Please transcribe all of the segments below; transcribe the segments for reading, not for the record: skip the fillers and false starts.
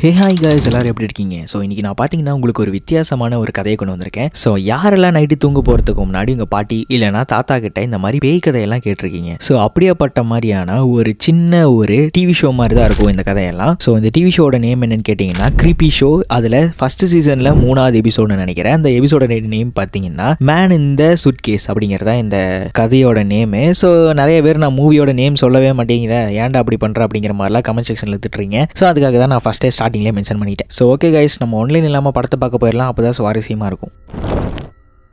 Hey hi guys, எல்லாரும் எப்படி இருக்கீங்க? ஸோ இன்றைக்கி நான் பார்த்தீங்கன்னா உங்களுக்கு ஒரு வித்தியாசமான ஒரு கதையை கொண்டு வந்திருக்கேன். ஸோ யாரெல்லாம் நைட்டு தூங்க போகிறதுக்கு முன்னாடி உங்கள் பாட்டி இல்லைனா தாத்தா கிட்ட இந்த மாதிரி பேய் கதையெல்லாம் கேட்டிருக்கீங்க. ஸோ அப்படியேப்பட்ட மாதிரியான ஒரு சின்ன ஒரு டிவி ஷோ மாதிரி தான் இருக்கும் இந்த கதையெல்லாம். ஸோ இந்த டிவி ஷோட நேம் என்னன்னு கேட்டிங்கன்னா கிரீப்பி ஷோ. அதில் ஃபஸ்ட்டு சீசனில் 3வது எபிசோடுன்னு நினைக்கிறேன். அந்த எபிசோட நேம் பார்த்தீங்கன்னா மேன் இன் த சூட்கேஸ் அப்படிங்கிறதா இந்த கதையோட நேமு. ஸோ நிறைய பேர் நான் மூவியோட நேம் சொல்லவே மாட்டேங்கிறேன், ஏன்டா அப்படி பண்ணுற அப்படிங்கிற மாதிரிலாம் கமெண்ட் செக்ஷனில் திட்டுறீங்க. ஸோ அதுக்காக தான் நான் ஃபஸ்ட்டே ஸ்டார்டிங்லேயே மென்ஷன் பண்ணிட்டேன். ஸோ ஓகே கைஸ், நம்ம ஆன்லைன் இல்லாமல் படத்தை பார்க்க போயிடலாம். அப்போ தான் சுவாரஸ்யமாக இருக்கும்.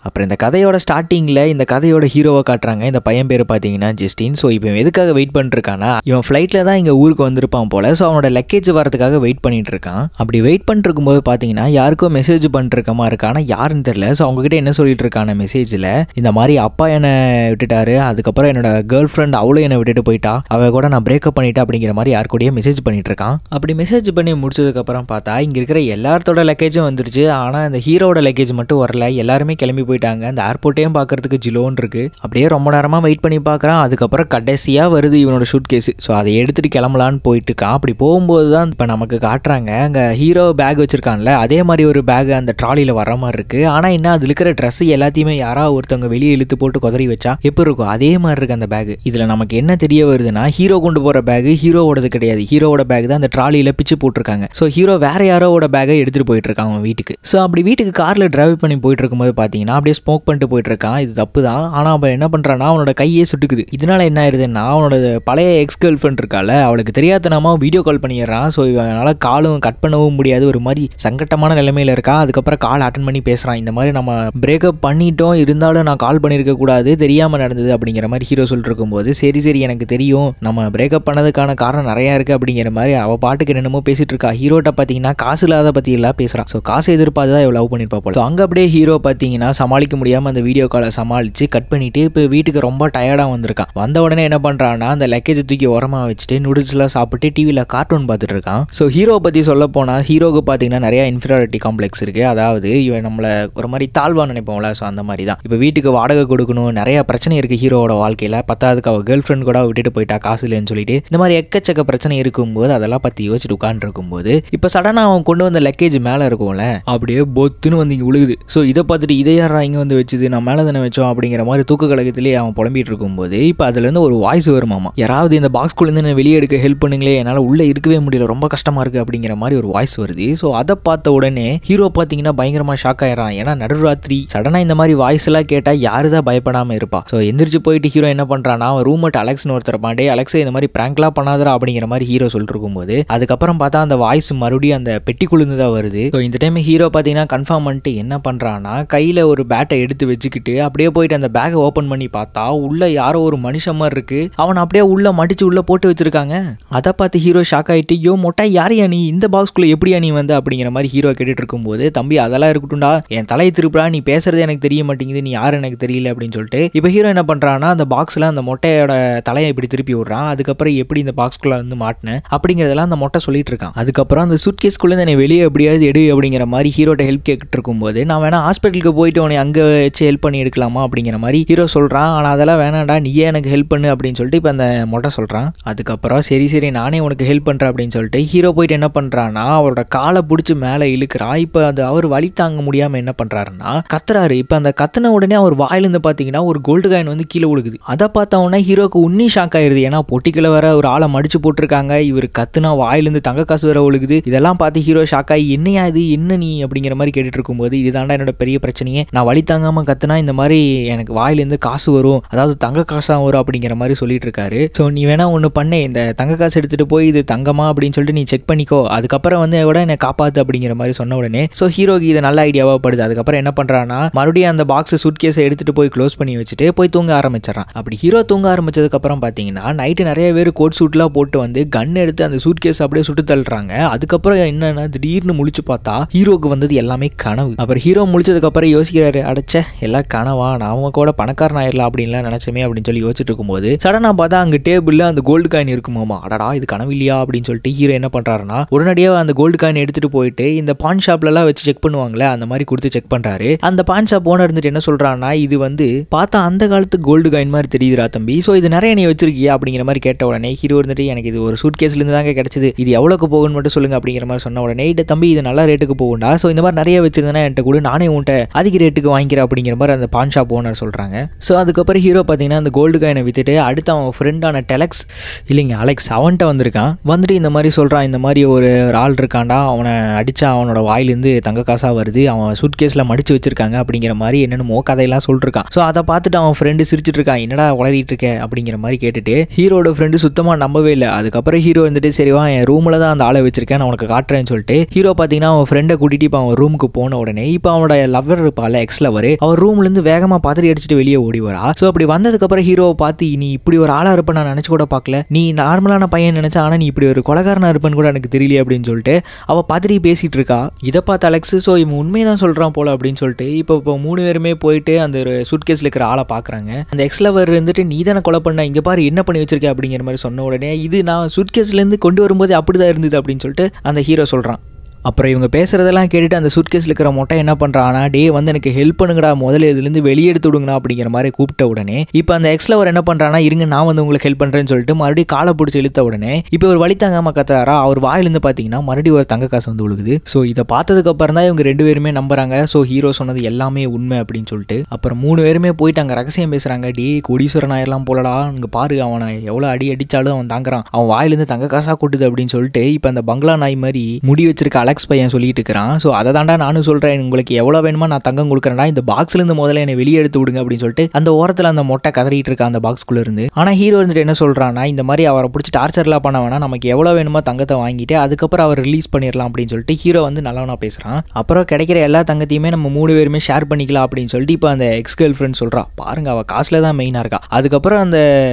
அப்புறம் இந்த கதையோட ஸ்டார்டிங்கில் இந்த கதையோட ஹீரோவை காட்டுறாங்க. இந்த பையன் பேர் பார்த்தீங்கன்னா ஜஸ்டின். ஸோ இப்போ எதுக்காக வெயிட் பண்ணிருக்கானா, இவன் ஃப்ளைட்டில் தான் இங்கே ஊருக்கு வந்திருப்பான் போல். ஸோ அவனோட லக்கேஜ் வரதுக்காக வெயிட் பண்ணிட்டு இருக்கான். அப்படி வெயிட் பண்ணிருக்கும் போது பார்த்தீங்கன்னா யாருக்கோ மெசேஜ் பண்ணிருக்கமா இருக்கானா, யாருன்னு தெரியல. ஸோ அவங்ககிட்ட என்ன சொல்லிட்டு இருக்கான மெசேஜில், இந்த மாதிரி அப்பா என்னை விட்டுட்டாரு, அதுக்கப்புறம் என்னோட கேர்ள் ஃப்ரெண்ட் அவளும் என்னை விட்டுட்டு போயிட்டா, அவ கூட நான் பிரேக்கப் பண்ணிட்டேன் அப்படிங்கிற மாதிரி யாருக்கூடயே மெசேஜ் பண்ணிட்டு இருக்கான். அப்படி மெசேஜ் பண்ணி முடிச்சதுக்கப்புறம் பார்த்தா இங்கே இருக்கிற எல்லாத்தோட லக்கேஜும் வந்துருச்சு. ஆனால் இந்த ஹீரோட லக்கேஜ் மட்டும் வரல. எல்லாருமே கிளம்பி போயிட்டாங்க. அந்த ஏர்போர்ட்டையும் பார்க்கறதுக்கு ஜிலோன்னு இருக்கு. அப்படியே ரொம்ப நேரமாக வெயிட் பண்ணி பார்க்குறான். அதுக்கப்புறம் கடைசியாக வருது இவனோட ஷூட் கேஸு. ஸோ அதை எடுத்துகிட்டு கிளம்பலான்னு போயிட்டு இருக்கான். அப்படி போகும்போது தான் இப்போ நமக்கு காட்டுறாங்க, அங்கே ஹீரோ பேக் வச்சிருக்கான்ல, அதே மாதிரி ஒரு பேக் அந்த ட்ராலியில் வர மாதிரி இருக்கு. ஆனால் என்ன, அதில் இருக்கிற ட்ரெஸ் எல்லாத்தையுமே யாராவது ஒருத்தவங்க வெளியே இழுத்து போட்டு குதறி வச்சா எப்படி இருக்கும், அதே மாதிரி இருக்கு அந்த பேக். இதில் நமக்கு என்ன தெரிய வருதுன்னா, ஹீரோ கொண்டு போகிற பேக் ஹீரோவோடது கிடையாது. ஹீரோவோட பேக் தான் அந்த ட்ராலியில் பிச்சு போட்டிருக்காங்க. ஸோ ஹீரோ வேற யாரோட பேக்கை எடுத்துகிட்டு போயிட்டு இருக்கான் அவன் வீட்டுக்கு. ஸோ அப்படி வீட்டுக்கு காரில் டிரைவ் பண்ணி போயிட்டு இருக்கும்போது பார்த்தீங்கன்னா அப்படியே ஸ்மோக் பண்ணிட்டு போயிட்டு இருக்கான். இது தப்பு தான். ஆனால் அவன் என்ன பண்ணுறான்னா அவனோட கையே சுட்டுக்குது. இதனால என்ன ஆயிருதுன்னா, அவனோட பழைய எக்ஸ் கேர்ள் ஃப்ரெண்ட் இருக்கால, அவளுக்கு தெரியாதனமா வீடியோ கால் பண்ணிடுறான். ஸோ இவனால காலும் கட் பண்ணவும் முடியாது, ஒரு மாதிரி சங்கட்டமான நிலைமையில இருக்கான். அதுக்கப்புறம் கால் அட்டன் பண்ணி பேசுறான், இந்த மாதிரி நம்ம பிரேக்கப் பண்ணிட்டோம், இருந்தாலும் நான் கால் பண்ணியிருக்க கூடாது, தெரியாம நடந்தது அப்படிங்கிற மாதிரி ஹீரோ சொல்லிட்டு இருக்கும்போது, சரி எனக்கு தெரியும், நம்ம பிரேக்கப் பண்ணதுக்கான காரணம் நிறைய இருக்கு அப்படிங்கிற மாதிரி அவ பாட்டுக்கு என்னமோ பேசிட்டு இருக்கா. ஹீரோட்ட பார்த்தீங்கன்னா காசு இல்லாத பத்தி எல்லாம் பேசுறான். ஸோ காசு எதிர்பார்த்து தான் இவ லவ் பண்ணிருப்பா போல. ஸோ அங்கே அப்படியே ஹீரோ பார்த்தீங்கன்னா சமாளிக்க முடியாம அந்த வீடியோ காலை சமாளித்து கட் பண்ணிவிட்டு இப்போ வீட்டுக்கு ரொம்ப டயர்டாக வந்திருக்கான். வந்த உடனே என்ன பண்ணுறான்னா, அந்த லக்கேஜை தூக்கி உரமாக வச்சுட்டு நூடுல்ஸ்லாம் சாப்பிட்டு டிவியில் கார்ட்டூன் பார்த்துட்டு இருக்கான். ஸோ ஹீரோ பற்றி சொல்ல போனால், ஹீரோவுக்கு பார்த்தீங்கன்னா நிறைய இன்ஃபீரியாரிட்டி காம்ப்ளெக்ஸ் இருக்குது. அதாவது இவன் நம்மளை ஒரு மாதிரி தாழ்வாக நினைப்போம்ல, ஸோ அந்த மாதிரி தான். இப்போ வீட்டுக்கு வாடகை கொடுக்கணும், நிறைய பிரச்சனை இருக்குது ஹீரோவோட வாழ்க்கையில். பத்தாவதுக்கு அவள் கேர்ள் ஃப்ரெண்ட் கூட விட்டுட்டு போயிட்டா காசு இல்லைன்னு சொல்லிட்டு, இந்த மாதிரி எக்கச்சக்க பிரச்சனை இருக்கும்போது அதெல்லாம் பற்றி யோசிச்சுட்டு உட்காந்துருக்கும்போது இப்போ சடனாக அவன் கொண்டு வந்த லக்கேஜ் மேலே இருக்கும்ல, அப்படியே பொத்துன்னு வந்து இங்கே விழுகுது. ஸோ இதை பார்த்துட்டு இதை யாரா இங்கே வந்து வச்சுது, நான் மேலே தானே வச்சோம் அப்படிங்கிற மாதிரி தூக்க கழகத்திலேயே அவன் புலம்பிட்டு இருக்கும்போது இப்போ அதுலேருந்து ஒரு வாய்ஸ் வருமாமா, யாராவது இந்த பாக்ஸ்குள்ளேருந்து என்ன வெளியே எடுக்க ஹெல்ப் பண்ணுங்களே, என்னால் உள்ளே இருக்கவே முடியல, ரொம்ப கஷ்டமாக இருக்குது அப்படிங்கிற மாதிரி ஒரு வாய்ஸ் வருது. ஸோ அதை பார்த்த உடனே ஹீரோ பார்த்தீங்கன்னா பயங்கரமாக ஷாக் ஆயிடறான். ஏன்னா நடுராத்திரி சடனாக இந்த மாதிரி வாய்ஸ் எல்லாம் கேட்டால் யாரு தான் பயப்படாமல் இருப்பா. ஸோ எந்திரிச்சு போயிட்டு ஹீரோ என்ன பண்ணுறான்னா, அவன் ரூம்மேட் அலெக்ஸ்னு ஒருத்தர் பாண்டே, அலெக்ஸை இந்த மாதிரி பிராங்க்லாம் பண்ணாதரா அப்படிங்கிற மாதிரி ஹீரோ சொல்லிட்டு இருக்கும்போது அதுக்கப்புறம் பார்த்தா அந்த வாய்ஸ் மறுபடியும் அந்த பெட்டிக்குள்ளேருந்து தான் வருது. ஸோ இந்த டைம் ஹீரோ பார்த்தீங்கன்னா கன்ஃபார்ம் பண்ணிட்டு என்ன பண்ணுறான்னா, கையில் ஒரு பேட்டை எடுத்து வச்சுக்கிட்டு அப்படியே போயிட்டு அந்த பேக்கை ஓப்பன் பண்ணி பார்த்தா உள்ள யாரோ ஒரு மனுஷன் மாதிரி இருக்கு. அவன் அப்படியே உள்ள மடிச்சு உள்ள போட்டு வச்சிருக்காங்க. அதை பார்த்து ஹீரோ ஷாக் ஆயிட்டு, யோ மொட்டை யாரையா நீ, இந்த பாக்ஸ்குள்ள எப்படியா நீ வந்து அப்படிங்கிற மாதிரி ஹீரோ கேட்டுட்டு இருக்கும்போது, தம்பி அதெல்லாம் இருக்கட்டும்டா, என் தலையை திருப்புறா, நீ பேசுறது எனக்கு தெரிய மாட்டேங்குது, நீ யாரு எனக்கு தெரியல அப்படின்னு சொல்லிட்டு இப்போ ஹீரோ என்ன பண்றான்னா, அந்த பாக்ஸ்ல அந்த மொட்டையோட தலையை இப்படி திருப்பி விடுறான். அதுக்கப்புறம் எப்படி இந்த பாக்ஸ்குள்ள வந்து மாட்டினேன் அப்படிங்கிறதெல்லாம் அந்த மொட்டை சொல்லிட்டு இருக்கான். அதுக்கப்புறம் அந்த சூட்கேஸ்குள்ள என்னை வெளியே எப்படியாவது எடு அப்படிங்கிற மாதிரி ஹீரோட்ட ஹெல்ப் கேட்டுட்டு இருக்கும்போது, நான் வேணா ஹாஸ்பிட்டலுக்கு போயிட்டு உன்னை அங்கே வச்சு ஹெல்ப் பண்ணி எடுக்கலாமா அப்படிங்கிற மாதிரி ஹீரோ சொல்கிறான். ஆனால் அதெல்லாம் வேணாண்டா, நீயே எனக்கு ஹெல்ப் பண்ணு அப்படின்னு சொல்லிட்டு இப்போ அந்த மொட்டை சொல்கிறான். அதுக்கப்புறம் சரி நானே உனக்கு ஹெல்ப் பண்ணுறேன் அப்படின்னு சொல்லிட்டு ஹீரோ போயிட்டு என்ன பண்ணுறான்னா, அவரோட காலை பிடிச்சி மேலே இழுக்கிறான். இப்போ அது அவர் வலி தாங்க முடியாமல் என்ன பண்ணுறாருன்னா கத்துறாரு. இப்போ அந்த கத்துன உடனே அவர் வாயிலிருந்து பார்த்தீங்கன்னா ஒரு கோல்டு காயின் வந்து கீழே விழுகுது. அதை பார்த்த உடனே ஹீரோக்கு உன்னி ஷாக் ஆயிருது. ஏன்னா பொட்டிக்குள்ள வேற ஒரு ஆளை மடிச்சு போட்டிருக்காங்க, இவர் கத்துனா வாயிலிருந்து தங்க காசு வேற விழுகுது. இதெல்லாம் பார்த்து ஹீரோ ஷாக் ஆகி, என்னையா இது, என்ன நீ அப்படிங்கிற மாதிரி கேட்டுட்டு இருக்கும்போது, இதுதாண்டா என்னோட பெரிய பிரச்சனையே, நான் வலி தாங்காமல் கத்துனா இந்த மாதிரி எனக்கு வாயிலேருந்து காசு வரும், அதாவது தங்க காசாக வரும் அப்படிங்கிற மாதிரி சொல்லிட்டு இருக்காரு. ஸோ நீ வேணா ஒன்று பண்ணே, இந்த தங்க காசு எடுத்துட்டு போய் இது தங்கமா அப்படின்னு சொல்லிட்டு நீ செக் பண்ணிக்கோ, அதுக்கப்புறம் வந்து கூட என்னை காப்பாத்து அப்படிங்கிற மாதிரி சொன்ன உடனே ஸோ ஹீரோக்கு இது நல்ல ஐடியாவா படுது. அதுக்கப்புறம் என்ன பண்றான்னா, மறுபடியும் அந்த பாக்ஸ் சூட்கேஸை எடுத்துட்டு போய் க்ளோஸ் பண்ணி வச்சுட்டு போய் தூங்க ஆரம்பிச்சிடறான். அப்படி ஹீரோ தூங்க ஆரம்பிச்சதுக்கு அப்புறம் பார்த்தீங்கன்னா நைட்டு நிறைய பேர் கோட் சூட்லாம் போட்டு வந்து கன் எடுத்து அந்த சூட்கேஸ் அப்படியே சுட்டு தள்ளுறாங்க. அதுக்கப்புறம் என்னன்னா திடீர்னு முழிச்சு பார்த்தா ஹீரோக்கு வந்தது எல்லாமே கனவு. அப்புறம் ஹீரோ முழிச்சதுக்கு அப்புறம் யோசிக்கிறாரு, சொல்கிறாரு, அடைச்ச எல்லாம் கனவா, நாம கூட பணக்காரன் ஆயிடலாம் அப்படின்லாம் நினச்சமே அப்படின்னு சொல்லி யோசிச்சுட்டு இருக்கும்போது சடனாக பார்த்தா அங்கே டேபிளில் அந்த கோல்டு காயின் இருக்குமாமா. அடடா இது கனவு இல்லையா அப்படின்னு சொல்லிட்டு ஹீரோ என்ன பண்ணுறாருன்னா உடனடியாக அந்த கோல்டு காயின் எடுத்துகிட்டு போயிட்டு இந்த பான் ஷாப்லலாம் வச்சு செக் பண்ணுவாங்களே அந்த மாதிரி கொடுத்து செக் பண்ணுறாரு. அந்த பான் ஷாப் ஓனர் இருந்துட்டு என்ன சொல்கிறான்னா, இது வந்து பார்த்தா அந்த காலத்து கோல்டு காயின் மாதிரி தெரியுதுரா தம்பி, ஸோ இது நிறைய நீ வச்சிருக்கியா அப்படிங்கிற மாதிரி கேட்ட உடனே ஹீரோ இருந்துட்டு எனக்கு இது ஒரு சூட் கேஸ்லேருந்து தாங்க கிடச்சிது, இது எவ்வளோக்கு போகுன்னு மட்டும் சொல்லுங்க அப்படிங்கிற மாதிரி சொன்ன உடனே தம்பி இது நல்ல ரேட்டுக்கு போகும்டா, ஸோ இந்த மாதிரி நிறைய வச்சிருந்தேன்னா என்கிட்ட கூட நானே உன்ட்ட அதிக ரேட்டுக்கு வாங்கிக்கிறேன் அப்படிங்கிற மாதிரி அந்த பான் ஷாப் ஓனர் சொல்கிறாங்க. ஸோ அதுக்கப்புறம் ஹீரோ பார்த்தீங்கன்னா அந்த கோல்டு காயினை வித்துட்டு அடுத்து அவன் ஃப்ரெண்டான டெலக்ஸ் இல்லைங்க அலெக்ஸ் அவன்கிட்ட வந்திருக்கான். வந்துட்டு இந்த மாதிரி சொல்கிறான், இந்த மாதிரி ஒரு ஆள் இருக்காண்டா, அவனை அடித்தா அவனோட வாயிலேருந்து தங்க காசாக வருது, அவன் சூட் கேஸில் மடிச்சு வச்சிருக்காங்க அப்படிங்கிற மாதிரி என்னென்னமோ கதையெல்லாம் சொல்லிருக்கான். ஸோ அதை பார்த்துட்டு அவன் ஃப்ரெண்டு சிரிச்சிட்டு இருக்கான், என்னடா வளரிட்டு இருக்க அப்படிங்கிற மாதிரி கேட்டுட்டு ஹீரோட ஃப்ரெண்டு சுத்தமாக நம்பவே இல்லை. அதுக்கப்புறம் ஹீரோ வந்துட்டு சரிவா என் ரூமில் தான் அந்த ஆளை வச்சிருக்கேன் நான் உனக்கு காட்டுறேன்னு சொல்லிட்டு ஹீரோ பார்த்தீங்கன்னா அவன் ஃப்ரெண்டை கூட்டிட்டு இப்போ அவன் ரூமுக்கு போன உடனே இப்போ அவனோட லவ்வர் இருப்பாள் எக்ஸ் லவர், அவர் ரூம்லேருந்து வேகமாக பதறி அடிச்சுட்டு வெளியே ஓடி வரா. ஸோ அப்படி வந்ததுக்கப்புறம் ஹீரோவை பார்த்து நீ இப்படி ஒரு ஆளாக இருப்பேன் நான் நினச்சி கூட பார்க்கல, நீ நார்மலான பையன் நினச்சா ஆனால் நீ இப்படி ஒரு கொலகாரனா இருப்பேன்னு கூட எனக்கு தெரியல அப்படின்னு சொல்லிட்டு அவள் பதறி பேசிகிட்டு இருக்கா. இதை பார்த்து அலெக்ஸ் ஸோ இவன் உண்மையை தான் சொல்கிறான் போல அப்படின்னு சொல்லிட்டு இப்போ 3 பேருமே போயிட்டு அந்த ஒரு சூட்கேஸில் இருக்கிற ஆளை பார்க்குறாங்க. அந்த எக்ஸ் லவர் இருந்துட்டு நீ தானே கொலை பண்ண, இங்கே பாரு என்ன பண்ணி வச்சிருக்க அப்படிங்கிற மாதிரி சொன்ன உடனே இது நான் சூட்கேஸ்லேருந்து கொண்டு வரும்போது அப்படி தான் இருந்தது அப்படின்னு சொல்லிட்டு அந்த ஹீரோ சொல்கிறான். அப்புறம் இவங்க பேசுகிறதெல்லாம் கேட்டுட்டு அந்த சூட்கேஸில் இருக்கிற மொட்டை என்ன பண்ணுறான்னா, டே வந்து எனக்கு ஹெல்ப் பண்ணுங்கடா, முதல்ல இதுலேருந்து வெளியே எடுத்து விடுங்கண்ணா அப்படிங்கிற மாதிரி கூப்பிட்ட உடனே இப்போ அந்த எக்ஸ்லவர் என்ன பண்ணுறான்னா, இருங்க நான் வந்து உங்களுக்கு ஹெல்ப் பண்ணுறேன்னு சொல்லிட்டு மறுபடியும் காலை பிடிச்சி இழுத்த உடனே இப்போ ஒரு வழி தாங்காமல் கத்துறாரா, அவர் வாயிலேருந்து பார்த்தீங்கன்னா மறுபடியும் ஒரு தங்க காசு வந்து விழுகுது. ஸோ இதை பார்த்ததுக்கப்புறம் தான் இவங்க 2 பேருமே நம்புறாங்க, ஸோ ஹீரோ சொன்னது எல்லாமே உண்மை அப்படின்னு சொல்லிட்டு. அப்புறம் 3 பேருமே போயிட்டு அங்கே ரகசியம் பேசுகிறாங்க, டே கோடீஸ்வரன் ஆயிரலாம் போலடா, இங்கே பாரு அவனை எவ்வளோ அடிச்சாலும் அவன் தாங்குறான், அவன் வாயிலேருந்து தங்க காசாக கொட்டுது அப்படின்னு சொல்லிட்டு இப்போ அந்த பங்களா நாய் மாதிரி முடி வச்சிருக்க அலெக்ஸ் பையன் சொல்லிட்டு இருக்கிறான். ஸோ அதை தாண்டா நானும் சொல்கிறேன், உங்களுக்கு எவ்வளோ வேணுமா நான் தங்கம் கொடுக்குறேன்டா, இந்த பாக்ஸ்லேருந்து முதல்ல என்னை வெளியே எடுத்து விடுங்க அப்படின்னு சொல்லிட்டு அந்த ஓரத்தில் அந்த மொட்டை கதறிட்டு இருக்கா அந்த பாக்ஸ்குள்ளே இருந்து. ஆனால் ஹீரோ வந்துட்டு என்ன சொல்கிறான்னா, இந்த மாதிரி அவரை பிடிச்சி டார்ச்சர்லாம் பண்ண வேணா, நமக்கு எவ்வளோ வேணுமோ தங்கத்தை வாங்கிட்டு அதுக்கப்புறம் அவர் ரிலீஸ் பண்ணிடலாம் அப்படின்னு சொல்லிட்டு ஹீரோ வந்து நல்லவனா பேசுகிறான். அப்புறம் கிடைக்கிற எல்லா தங்கத்தையுமே நம்ம 3 பேருமே ஷேர் பண்ணிக்கலாம் அப்படின்னு சொல்லிட்டு இப்போ அந்த எக்ஸ் கேர்ள் ஃப்ரெண்ட் சொல்கிறா, பாருங்க அவள் காசில் தான் மெயினாக இருக்கா. அதுக்கப்புறம் அந்த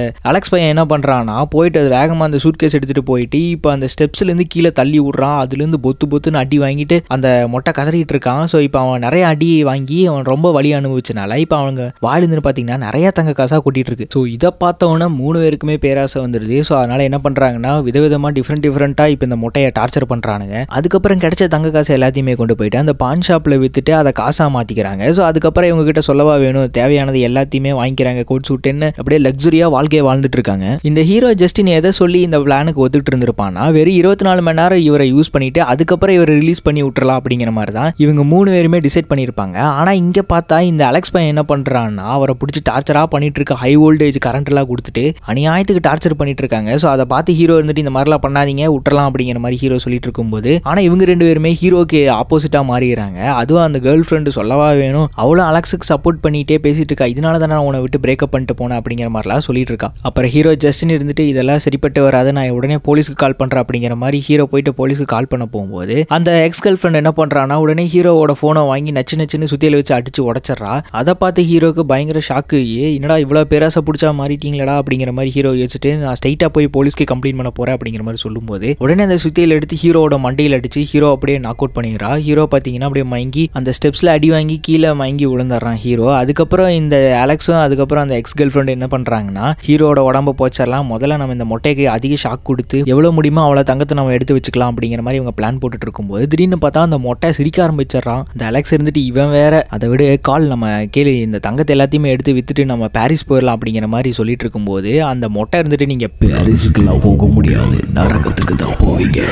அலெக்ஸ் பையன் என்ன பண்ணுறான்னா, போயிட்டு அது வேகமாக அந்த சூட்கேஸ் எடுத்துகிட்டு போயிட்டு இப்போ அந்த ஸ்டெப்ஸ்லேருந்து கீழே தள்ளி விட்றான். அதுலேருந்து பொத்துன்னு அடி வாங்கிட்டு அந்த மொட்டை கதறிட்டு இருக்கான். ஸோ இப்போ அவன் நிறைய அடி வாங்கி அவன் ரொம்ப வலி அனுபவிச்சனால இப்போ அவங்க வாயிலிருந்து பார்த்தீங்கன்னா நிறைய தங்க காசாக கொட்டிட்டு இருக்கு. ஸோ இதை பார்த்தவொன்னே 3 பேருக்குமே பேராசை வந்துடுது. ஸோ அதனால என்ன பண்ணுறாங்கன்னா, விதவிதமாக டிஃப்ரெண்ட்டாக இப்போ இந்த மொட்டையை டார்ச்சர் பண்ணுறானுங்க. அதுக்கப்புறம் கிடைச்ச தங்க காசை எல்லாத்தையுமே கொண்டு போயிட்டு அந்த பான் ஷாப்பில் விற்றுட்டு அதை காசாக மாற்றிக்கிறாங்க. ஸோ அதுக்கப்புறம் இவங்க கிட்ட சொல்லவா வேணும், தேவையானது எல்லாத்தையுமே வாங்கிக்கிறாங்க. கோட் சூட்டுன்னு அப்படியே லக்ஸுரியாக வாழ்க்கையை வாழ்ந்துட்டு இருக்காங்க. இந்த ஹீரோ ஜஸ்டின் எதை சொல்லி இந்த பிளானுக்கு ஒத்துக்கிட்டு இருந்திருப்பான்னா, வெறும் 24 மணி நேரம் இவரை யூஸ் பண்ணிட்டு அதுக்கப்புறம் இவரை ரிலீஸ் பண்ணி விட்டுறலாம் அப்படிங்கிற மாதிரி தான் இவங்க 3 பேருமே டிசைட் பண்ணியிருப்பாங்க. ஆனால் இங்கே பார்த்தா இந்த அலெக்ஸ் பையன் என்ன பண்ணுறான்னா, அவரை பிடிச்சி டார்ச்சராக பண்ணிட்டு இருக்க, ஹை வோல்டேஜ் கரண்ட் எல்லாம் கொடுத்துட்டு அநியாயத்துக்கு டார்ச்சர் பண்ணிட்டு இருக்காங்க. ஸோ அதை பார்த்து ஹீரோ இருந்துட்டு இந்த மாதிரிலாம் பண்ணாதீங்க விட்டுறலாம் அப்படிங்கிற மாதிரி ஹீரோ சொல்லிட்டு இருக்கும்போது, ஆனால் இவங்க 2 பேருமே ஹீரோக்கு ஆப்போசிட்டாக மாறிடுறாங்க. அதுவும் அந்த கேர்ள் ஃப்ரெண்டு சொல்லவா வேணும், அவ்வளோ அலெக்ஸுக்கு சப்போர்ட் பண்ணிட்டே பேசிட்டு இருக்கா, இதனால தான் நான் உன்னை விட்டு பிரேக்கப் பண்ணிட்டு போனேன் அப்படிங்கிற மாதிரிலாம் சொல்லிட்டு இருக்கா. அப்புறம் ஹீரோ ஜஸ்டின் இருந்துட்டு இதெல்லாம் சரிப்பட்டு வராது, நான் உடனே போலீஸ்க்கு கால் பண்ணுறேன் அப்படிங்கிற மாதிரி ஹீரோ போயிட்டு போலீஸ்க்கு கால் பண்ண போகும்போது அந்த எக்ஸ் கேர்ள் ஃப்ரெண்ட் என்ன பண்ணுறான்னா, உடனே ஹீரோவோட ஃபோனை வாங்கி நச்சுன்னு சுத்தியில வச்சு அடிச்சு உடச்சிட்றா. அதை பார்த்து ஹீரோக்கு பயங்கர ஷாக்கு, என்னடா இவ்வளோ பேராசை பிடிச்சா மாறிட்டீங்களா அப்படிங்கிற மாதிரி ஹீரோ யோசிச்சுட்டு நான் ஸ்ட்ரைட்டாக போய் போலீஸ்க்கு கம்ப்ளைண்ட் பண்ண போகிறேன் அப்படிங்கிற மாதிரி சொல்லும்போது உடனே அந்த சுத்தியில் எடுத்து ஹீரோவோட மண்டையில் அடிச்சு ஹீரோ அப்படியே நாக் அவுட் பண்ணிடுறா. ஹீரோ பார்த்தீங்கன்னா அப்படியே மயங்கி அந்த ஸ்டெப்ஸில் அடி வாங்கி கீழே மயங்கி விழுந்துடுறான் ஹீரோ. அதுக்கப்புறம் இந்த அலெக்ஸும் அதுக்கப்புறம் அந்த எக்ஸ் கேர்ள் ஃப்ரெண்ட் என்ன பண்ணுறாங்கன்னா, ஹீரோட உடம்பு போச்சிடலாம், முதல்ல நம்ம இந்த மொட்டைக்கு அதிக ஷாக் கொடுத்து எவ்வளோ முடியுமோ அவ்வளோ தங்கத்தை நம்ம எடுத்து வச்சுக்கலாம் அப்படிங்கிற மாதிரி இவங்க பிளான் போட்டுட்டு இருக்கும்போது திடீர்னு பார்த்தா அந்த மொட்டை சிரிக்க ஆரம்பிச்சிடறான். இந்த அலெக்ஸ் இருந்துட்டு இவன் வேற, அதை விட கால் நம்ம கேளு, இந்த தங்கத்தை எல்லாத்தையுமே எடுத்து வித்துட்டு நம்ம பாரிஸ் போயிடலாம் அப்படிங்கிற மாதிரி சொல்லிட்டு இருக்கும்போது அந்த மொட்டை இருந்துட்டு நீங்க பாரிஸுக்குலாம் போக முடியாது, நரகத்துக்கு தான் போவீங்க.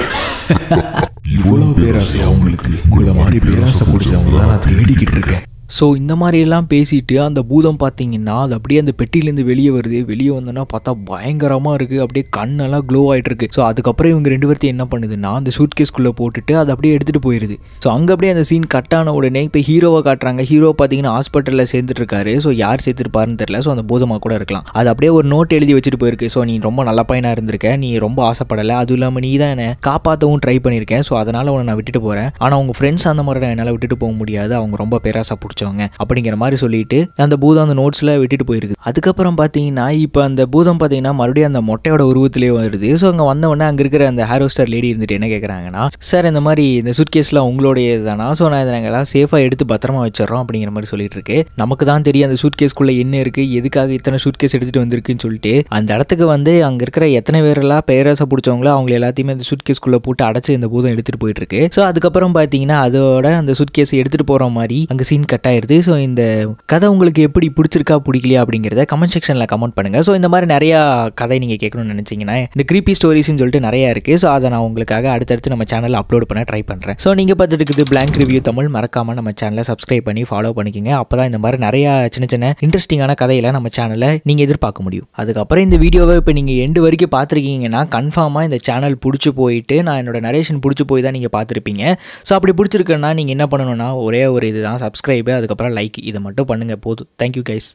இவ்வளோ பேராசை அவங்களுக்கு, உங்களை மாதிரி பேராசை பிடிச்சவங்க தான் நான் தேடிக்கிட்டு இருக்கேன். ஸோ இந்த மாதிரிலாம் பேசிட்டு அந்த பூதம் பார்த்தீங்கன்னா அது அப்படியே அந்த பெட்டியிலேருந்து வெளியே வருது. வெளியே வந்தோன்னா பார்த்தா பயங்கரமாக இருக்குது, அப்படியே கண்ணெல்லாம் க்ளோ ஆகிட்டு இருக்கு. ஸோ அதுக்கப்புறம் இவங்க 2 பேர்த்தையும் என்ன பண்ணுதுன்னா அந்த சூட்கேஸ்குள்ளே போட்டுட்டு அதை அப்படியே எடுத்துகிட்டு போயிடுது. ஸோ அங்கே அப்படியே அந்த சீன் கட் ஆன உடனே இப்போ ஹீரோவை காட்டுறாங்க. ஹீரோ பார்த்தீங்கன்னா ஹாஸ்பிட்டலில் சேர்ந்துட்டு இருக்காரு. ஸோ யார் சேர்த்துருப்பாருன்னு தெரியல. ஸோ அந்த பூதமாக கூட இருக்கலாம். அது அப்படியே ஒரு நோட் எழுதி வச்சுட்டு போயிருக்கு. ஸோ நீ ரொம்ப நல்ல பையனாக இருந்திருக்க, நீ ரொம்ப ஆசைப்படலை, அதுவும் இல்லாமல் நீ தான் என்னை காப்பாற்றவும் ட்ரை பண்ணியிருக்கேன், ஸோ அதனால் உன்னை நான் விட்டுட்டு போகிறேன். ஆனால் உங்கள் ஃப்ரெண்ட்ஸ் அந்த மாதிரி என்னால் விட்டுட்டு போக முடியாது, அவங்க ரொம்ப பேராசை பிடிச்சி வச்சவங்க அப்படிங்கிற மாதிரி சொல்லிட்டு அந்த பூதம் அந்த நோட்ஸில் விட்டுட்டு போயிருக்கு. அதுக்கப்புறம் பார்த்தீங்கன்னா இப்போ அந்த பூதம் பார்த்தீங்கன்னா மறுபடியும் அந்த மொட்டையோட உருவத்திலே வருது. ஸோ அங்கே வந்தவொடனே அங்கே இருக்கிற அந்த ஹேர் ஹோஸ்டர் லேடி இருந்துட்டு என்ன கேட்குறாங்கன்னா, சார் இந்த மாதிரி இந்த சூட்கேஸ்லாம் உங்களுடைய தானா? ஸோ நான் இதை நாங்கள் எல்லாம் சேஃபாக எடுத்து பத்திரமா வச்சிடறோம் அப்படிங்கிற மாதிரி சொல்லிட்டு இருக்கு. நமக்கு தான் தெரியும் அந்த சூட்கேஸ்க்குள்ளே என்ன இருக்குது, எதுக்காக இத்தனை சூட்கேஸ் எடுத்துகிட்டு வந்திருக்குன்னு சொல்லிட்டு அந்த இடத்துக்கு வந்து அங்கே இருக்கிற எத்தனை பேரெல்லாம் பேராசை பிடிச்சவங்களோ அவங்க எல்லாத்தையுமே அந்த சூட்கேஸ்க்குள்ளே போட்டு அடைச்சி இந்த பூதம் எடுத்துகிட்டு போயிட்டு இருக்கு. ஸோ அதுக்கப்புறம் பார்த்தீங்கன்னா அதோட அந்த சூட்கேஸை எடுத்துகிட்டு போகிற மாதிரி அங்கே சீன் கட் ஆயிருது. ஸோ இந்த கதை உங்களுக்கு எப்படி பிடிச்சிருக்கா பிடிக்கலையா அப்படிங்கிறத கமெண்ட் செக்ஷனில் கமெண்ட் பண்ணுங்கள். ஸோ இந்த மாதிரி நிறையா கதை நீங்கள் கேட்கணும்னு நினச்சிங்கன்னா இந்த க்ரீப்பி ஸ்டோரிஸ்ன்னு சொல்லிட்டு நிறையா இருக்குது. ஸோ அதை நான் உங்களுக்காக அடுத்தடுத்து நம்ம சேனலில் அப்லோட் பண்ண ட்ரை பண்ணுறேன். ஸோ நீங்கள் பார்த்துட்டு இருக்குது பிளாங்க் ரிவ்யூ தமிழ். மறக்காமல் நம்ம சேனலை சப்ஸ்கிரைப் பண்ணி ஃபாலோ பண்ணிக்கோங்க. அப்போ தான் இந்த மாதிரி நிறையா சின்ன சின்ன இன்ட்ரெஸ்டிங்கான கதைகளை நம்ம சேனலில் நீங்கள் எதிர்பார்க்க முடியும். அதுக்கப்புறம் இந்த வீடியோவை இப்போ நீங்கள் எண்டு வரைக்கும் பார்த்துருக்கீங்கன்னா கன்ஃபார்மாக இந்த சேனல் பிடிச்சி போயிட்டு நான் என்னோட நரேஷன் பிடிச்சி போய் தான் நீங்கள் பார்த்துருப்பீங்க. ஸோ அப்படி பிடிச்சிருக்குன்னா நீங்கள் என்ன பண்ணணும்னா ஒரே ஒரு இதுதான், சப்ஸ்கிரைபு, அதுக்கப்புறம் லைக், இதை மட்டும் பண்ணுங்கள் போதும். Thank you guys.